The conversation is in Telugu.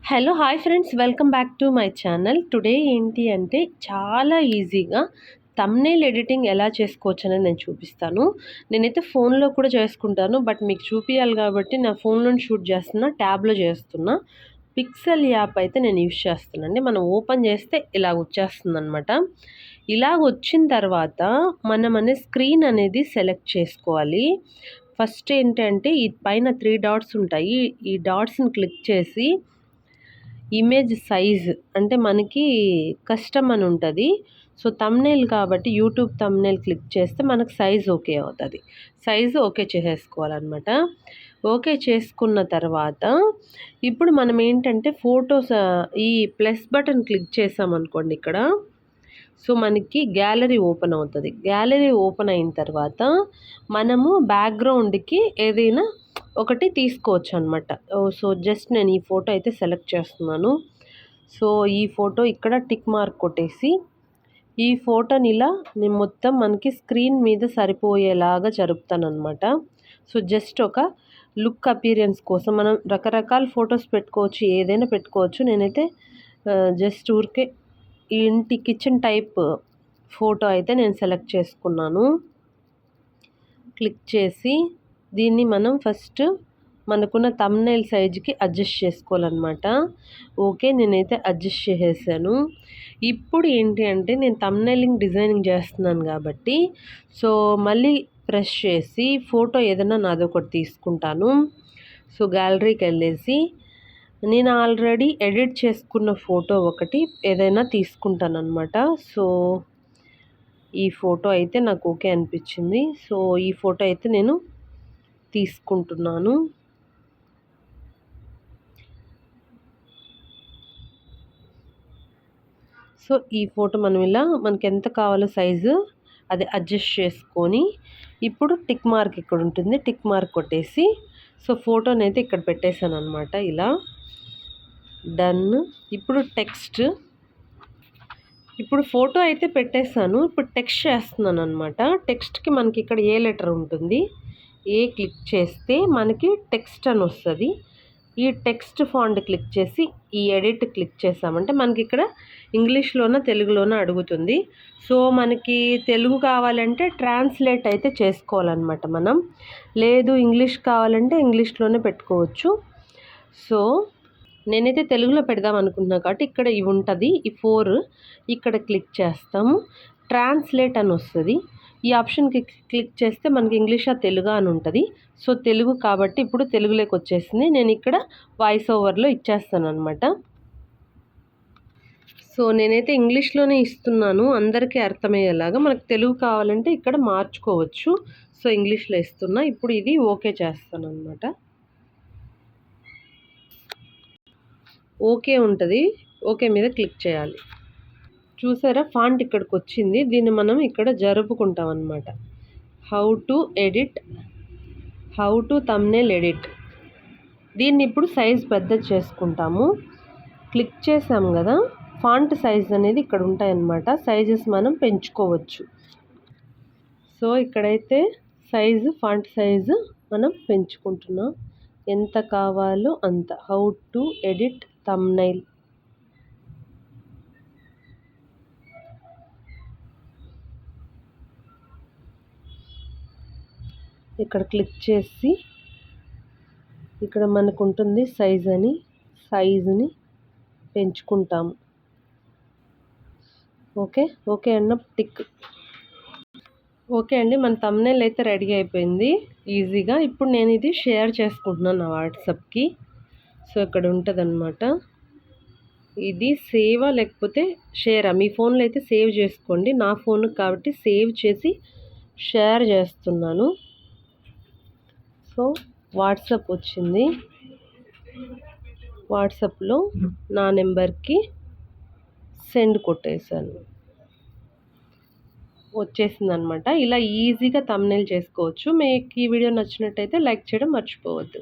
Hello hi friends, welcome back to my channel. Today ఏంటి అంటే చాలా ఈజీగా థంబ్‌నెయిల్ ఎడిటింగ్ ఎలా చేసుకోవచ్చు అనేది నేను చూపిస్తాను. నేనైతే ఫోన్లో కూడా చేసుకుంటాను, బట్ మీకు చూపియాలి కాబట్టి నా ఫోన్లోని షూట్ చేస్తున్నా, ట్యాబ్లో చేస్తున్నా. పిక్సెల్ యాప్ అయితే నేను యూజ్ చేస్తున్నానండి. మనం ఓపెన్ చేస్తే ఇలా వచ్చేస్తుందనమాట. ఇలాగ వచ్చిన తర్వాత మనం స్క్రీన్ అనేది సెలెక్ట్ చేసుకోవాలి. ఫస్ట్ ఏంటంటే ఈ పైన 3 డాట్స్ ఉంటాయి. ఈ డాట్స్ని క్లిక్ చేసి ఇమేజ్ సైజ్ అంటే మనకి కస్టమ్ అని ఉంటుంది. సో థంబ్‌నెయిల్ కాబట్టి యూట్యూబ్ థంబ్‌నెయిల్ క్లిక్ చేస్తే మనకు సైజ్ ఓకే అవుతుంది. సైజు ఓకే చేసేసుకోవాలన్నమాట. ఓకే చేసుకున్న తర్వాత ఇప్పుడు మనం ఏంటంటే ఫొటోస్ ఈ ప్లస్ బటన్ క్లిక్ చేసామనుకోండి ఇక్కడ, సో మనకి గ్యాలరీ ఓపెన్ అవుతుంది. గ్యాలరీ ఓపెన్ అయిన తర్వాత మనము బ్యాక్గ్రౌండ్కి ఏదైనా ఒకటి తీసుకోవచ్చు అనమాట. సో జస్ట్ నేను ఈ ఫోటో అయితే సెలెక్ట్ చేస్తున్నాను. సో ఈ ఫోటో ఇక్కడ టిక్ మార్క్ కొట్టేసి ఈ ఫోటోని ఇలా నేను మొత్తం మనకి స్క్రీన్ మీద సరిపోయేలాగా జరుపుతానమాట. సో జస్ట్ ఒక లుక్ అపీరియన్స్ కోసం మనం రకరకాల ఫొటోస్ పెట్టుకోవచ్చు, ఏదైనా పెట్టుకోవచ్చు. నేనైతే జస్ట్ ఊరికే ఇంటి కిచెన్ టైప్ ఫోటో అయితే నేను సెలెక్ట్ చేసుకున్నాను. క్లిక్ చేసి దీన్ని మనం ఫస్ట్ మనకున్న థంబ్‌నెయిల్ సైజుకి అడ్జస్ట్ చేసుకోవాలన్నమాట. ఓకే, నేనైతే అడ్జస్ట్ చేసేసాను. ఇప్పుడు ఏంటి అంటే నేను థంబ్‌నెయిలింగ్ డిజైనింగ్ చేస్తున్నాను కాబట్టి సో మళ్ళీ ప్రెస్ చేసి ఫోటో ఏదైనా నాదొకటి తీసుకుంటాను. సో గ్యాలరీకి వెళ్ళేసి నేను ఆల్రెడీ ఎడిట్ చేసుకున్న ఫోటో ఒకటి ఏదైనా తీసుకుంటానన్నమాట. సో ఈ ఫోటో అయితే నాకు ఓకే అనిపించింది. సో ఈ ఫోటో అయితే నేను తీసుకుంటున్నాను. సో ఈ ఫోటో మనం ఇలా మనకి ఎంత కావాలో సైజు అది అడ్జస్ట్ చేసుకొని ఇప్పుడు టిక్ మార్క్ ఇక్కడ ఉంటుంది, టిక్ మార్క్ కొట్టేసి సో ఫోటోని అయితే ఇక్కడ పెట్టేశాను అనమాట. ఇలా డన్. ఇప్పుడు టెక్స్ట్, ఇప్పుడు ఫోటో అయితే పెట్టేశాను. ఇప్పుడు టెక్స్ట్ చేస్తున్నాను అనమాట. టెక్స్ట్కి మనకి ఇక్కడ ఏ లెటర్ ఉంటుంది, ఏ క్లిక్ చేస్తే మనకి టెక్స్ట్ అని వస్తుంది. ఈ టెక్స్ట్ ఫాంట్ క్లిక్ చేసి ఈ ఎడిట్ క్లిక్ చేసామంటే మనకి ఇక్కడ ఇంగ్లీష్లోన తెలుగులోన అడుగుతుంది. సో మనకి తెలుగు కావాలంటే ట్రాన్స్లేట్ అయితే చేసుకోవాలన్నమాట మనం. లేదు ఇంగ్లీష్ కావాలంటే ఇంగ్లీష్లోనే పెట్టుకోవచ్చు. సో నేనైతే తెలుగులో పెడదాం అనుకుంటున్నా కాబట్టి ఇక్కడ ఇవి ఉంటుంది, ఈ 4 ఇక్కడ క్లిక్ చేస్తాము. ట్రాన్స్లేట్ అని వస్తుంది. ఈ ఆప్షన్కి క్లిక్ చేస్తే మనకి ఇంగ్లీషా తెలుగా అని ఉంటుంది. సో తెలుగు కాబట్టి ఇప్పుడు తెలుగులోకి వచ్చేసింది. నేను ఇక్కడ వాయిస్ ఓవర్లో ఇచ్చేస్తాను అనమాట. సో నేనైతే ఇంగ్లీష్లోనే ఇస్తున్నాను అందరికీ అర్థమయ్యేలాగా. మనకు తెలుగు కావాలంటే ఇక్కడ మార్చుకోవచ్చు. సో ఇంగ్లీష్లో ఇస్తున్నా. ఇప్పుడు ఇది ఓకే చేస్తాను అనమాట. ఓకే ఉంటుంది, ఓకే మీద క్లిక్ చేయాలి. చూసారా ఫాంట్ ఇక్కడికి వచ్చింది. దీన్ని మనం ఇక్కడ జరుపుకుంటాం అన్నమాట. How to thumbnail edit. దీన్ని ఇప్పుడు సైజ్ పెద్ద చేసుకుంటాము. క్లిక్ చేసాం కదా, ఫాంట్ సైజ్ అనేది ఇక్కడ ఉంటాయన్నమాట. సైజెస్ మనం పెంచుకోవచ్చు. సో ఇక్కడైతే సైజు ఫాంట్ సైజు మనం పెంచుకుంటున్నాం ఎంత కావాలో అంత. How to edit thumbnail. ఇక్కడ క్లిక్ చేసి ఇక్కడ మనకు ఉంటుంది సైజ్ అని, సైజుని పెంచుకుంటాము. ఓకే ఓకే అన్న టిక్. ఓకే అండి, మన థంబ్‌నెయిల్ అయితే రెడీ అయిపోయింది ఈజీగా. ఇప్పుడు నేను ఇది షేర్ చేసుకుంటున్నాను నా వాట్సాప్కి. సో ఇక్కడ ఉంటుందన్నమాట. ఇది సేవా లేకపోతే షేరా, మీ ఫోన్లో అయితే సేవ్ చేసుకోండి. నా ఫోన్ కాబట్టి సేవ్ చేసి షేర్ చేస్తున్నాను. సో వాట్సాప్ వచ్చింది. వాట్సాప్లో నా నెంబర్కి సెండ్ కొట్టేశాను, వచ్చేసింది అనమాట. ఇలా ఈజీగా థంబ్‌నెయిల్ చేసుకోవచ్చు. మీకు ఈ వీడియో నచ్చినట్టయితే లైక్ చేయడం మర్చిపోవద్దు.